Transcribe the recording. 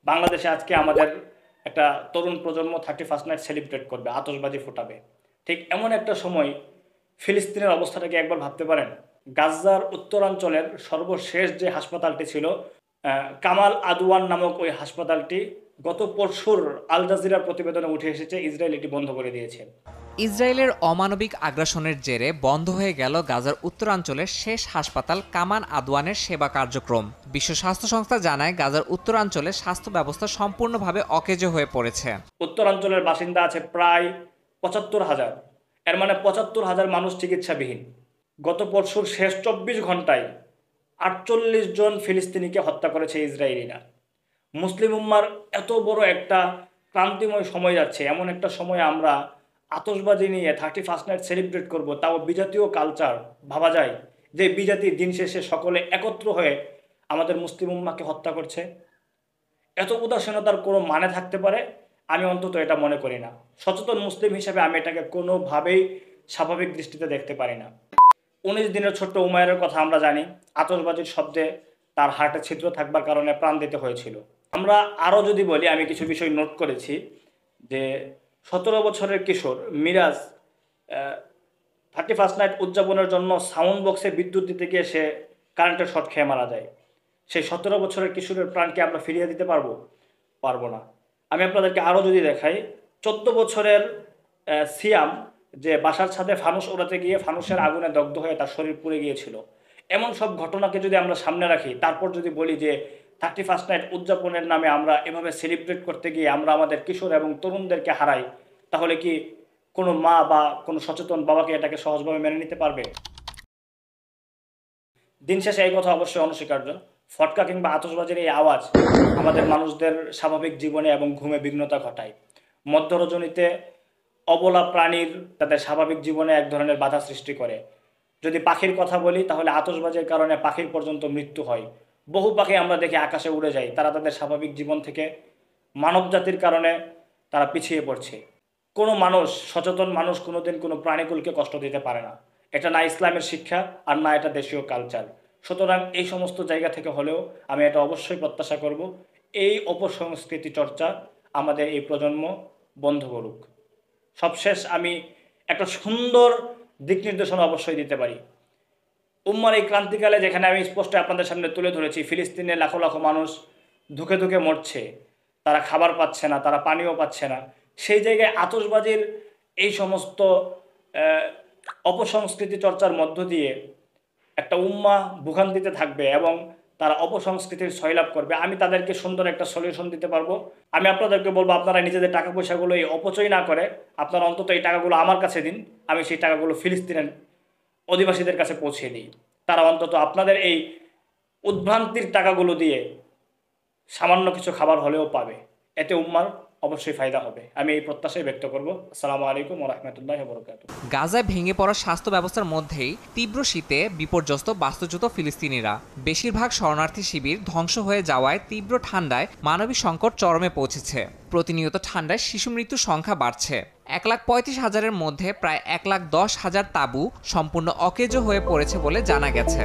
বাংলাদেশে আজকে আমাদের একটা তরুণ প্রজন্ম 31st নাইট সেলিব্রেট করবে, আতশবাজি ফোটাবে। ঠিক এমন একটা সময় ফিলিস্তিনের অবস্থাটাকে একবার ভাবতে পারেন। গাজার উত্তরাঞ্চলের সর্বশেষ যে হাসপাতালটি ছিল, কামাল আদওয়ান নামক ওই হাসপাতালটি গত পরশুর আল জাজিরার প্রতিবেদনে উঠে এসেছে ইসরায়েল এটি বন্ধ করে দিয়েছে। ইসরায়েলের অমানবিক আগ্রাসনের জেরে বন্ধ হয়ে গেল গাজার উত্তরাঞ্চলের শেষ হাসপাতাল কামান আদওয়ানের সেবা কার্যক্রম। বিশ্ব স্বাস্থ্য সংস্থা জানায়, গাজার উত্তরাঞ্চলে স্বাস্থ্য ব্যবস্থা সম্পূর্ণভাবে অকেজো হয়ে পড়েছে। উত্তরাঞ্চলের বাসিন্দা আছে প্রায় ৭৫,০০০। এর মানে ৭৫,০০০ মানুষ চিকিৎসাবিহীন। গত পরশুর শেষ ২৪ ঘন্টায় ৪৮ জন ফিলিস্তিনিকে হত্যা করেছে ইসরায়েলিরা। মুসলিম উম্মার এত বড় একটা ক্রান্তিময় সময় যাচ্ছে, এমন একটা সময়ে আমরা আতশবাজি নিয়ে 31st নাইট সেলিব্রেট করব, তাও বিজাতীয় কালচার। ভাবা যায় যে বিজাতি দিন শেষে সকলে একত্র হয়ে আমাদের মুসলিম উম্মাকে হত্যা করছে? এত উদাসীনতার কোনো মানে থাকতে পারে? আমি অন্তত এটা মনে করি না। সচেতন মুসলিম হিসেবে আমি এটাকে কোনোভাবেই স্বাভাবিক দৃষ্টিতে দেখতে পারি না। ১৯ দিনের ছোট্ট উমায়ের কথা আমরা জানি, আতশবাজির শব্দে তার হার্টে ছিদ্র থাকবার কারণে প্রাণ দিতে হয়েছিল। আমরা আরও যদি বলি, আমি কিছু বিষয় নোট করেছি যে ১৭ বছরের কিশোর মিরাজ 31st নাইট উদযাপনের জন্য সাউন্ড বক্সে বিদ্যুৎ দিতে গিয়ে সে কারেন্টের শর্ট খেয়ে মারা যায়। সেই ১৭ বছরের কিশোরের প্রাণকে আমরা ফিরিয়ে দিতে পারবো না। আমি আপনাদেরকে আরও যদি দেখাই, ১৪ বছরের সিয়াম যে বাসার ছাদে ফানুস ওড়াতে গিয়ে ফানুসের আগুনে দগ্ধ হয়ে তার শরীর পুড়ে গিয়েছিল। এমন সব ঘটনাকে যদি আমরা সামনে রাখি, তারপর যদি বলি যে 31st নাইট উদযাপনের নামে আমরা এভাবে সেলিব্রেট করতে গিয়ে আমরা আমাদের কিশোর এবং তরুণদেরকে হারাই, তাহলে কি কোনো মা বা কোনো সচেতন বাবাকে এটাকে সহজভাবে মেনে নিতে পারবে? দিন শেষে এই কথা অবশ্যই অনস্বীকার্য। ফটকা কিংবা আতশবাজির এই আওয়াজ আমাদের মানুষদের স্বাভাবিক জীবনে এবং ঘুমে বিঘ্নতা ঘটায়। মধ্যরজনীতে অবলা প্রাণীর তাদের স্বাভাবিক জীবনে এক ধরনের বাধা সৃষ্টি করে। যদি পাখির কথা বলি, তাহলে আতশবাজির কারণে পাখির পর্যন্ত মৃত্যু হয়। বহু পাখি আমরা দেখি আকাশে উড়ে যায়, তারা তাদের স্বাভাবিক জীবন থেকে মানব জাতির কারণে তারা পিছিয়ে পড়ছে। কোনো মানুষ, সচেতন মানুষ কোনোদিন কোনো প্রাণীকুলকে কষ্ট দিতে পারে না। এটা না ইসলামের শিক্ষা, আর না এটা দেশীয় কালচার। সুতরাং এই সমস্ত জায়গা থেকে হলেও আমি এটা অবশ্যই প্রত্যাশা করব, এই অপসংস্কৃতি চর্চা আমাদের এই প্রজন্ম বন্ধ করুক। সবশেষ আমি একটা সুন্দর দিক নির্দেশনা অবশ্যই দিতে পারি। উম্মার এই ক্রান্তিকালে, যেখানে আমি স্পষ্ট আপনাদের সামনে তুলে ধরেছি, ফিলিস্তিনে লাখো লাখো মানুষ ধুকে ধুকে মরছে, তারা খাবার পাচ্ছে না, তারা পানিও পাচ্ছে না। সেই জায়গায় আতশবাজির এই সমস্ত অপসংস্কৃতি চর্চার মধ্য দিয়ে একটা উম্মা ভোগান্তিতে থাকবে এবং তারা অপসংস্কৃতির সয়লাভ করবে। আমি তাদেরকে সুন্দর একটা সলিউশন দিতে পারবো। আমি আপনাদেরকে বলবো, আপনারা নিজেদের টাকা পয়সাগুলো এই অপচয় না করে আপনারা অন্তত এই টাকাগুলো আমার কাছে দিন। আমি সেই টাকাগুলো ফিলিস্তিনের অধিবাসীদের কাছে পৌঁছে দিই। তারা অন্তত আপনাদের এই উদ্ভ্রান্তির টাকাগুলো দিয়ে সামান্য কিছু খাবার হলেও পাবে। এতে উম্মার অবশ্যই ফায়দা হবে। আমি এই প্রত্যাশাই ব্যক্ত করব। আসসালামু আলাইকুম ওয়া রাহমাতুল্লাহি ওয়া বারাকাতুহু। গাজায় ভেঙে পড়া স্বাস্থ্য ব্যবস্থার মধ্যেই তীব্র শীতে বিপর্যস্ত বাস্তুচ্যুত ফিলিস্তিনিরা। বেশিরভাগ শরণার্থী শিবির ধ্বংস হয়ে যাওয়ায় তীব্র ঠান্ডায় মানবিক সংকট চরমে পৌঁছেছে। প্রতিনিয়ত ঠান্ডায় শিশু মৃত্যুর সংখ্যা বাড়ছে। ১,৩৫,০০০-এর মধ্যে প্রায় ১,১০,০০০ তাঁবু সম্পূর্ণ অকেজো হয়ে পড়েছে বলে জানা গেছে।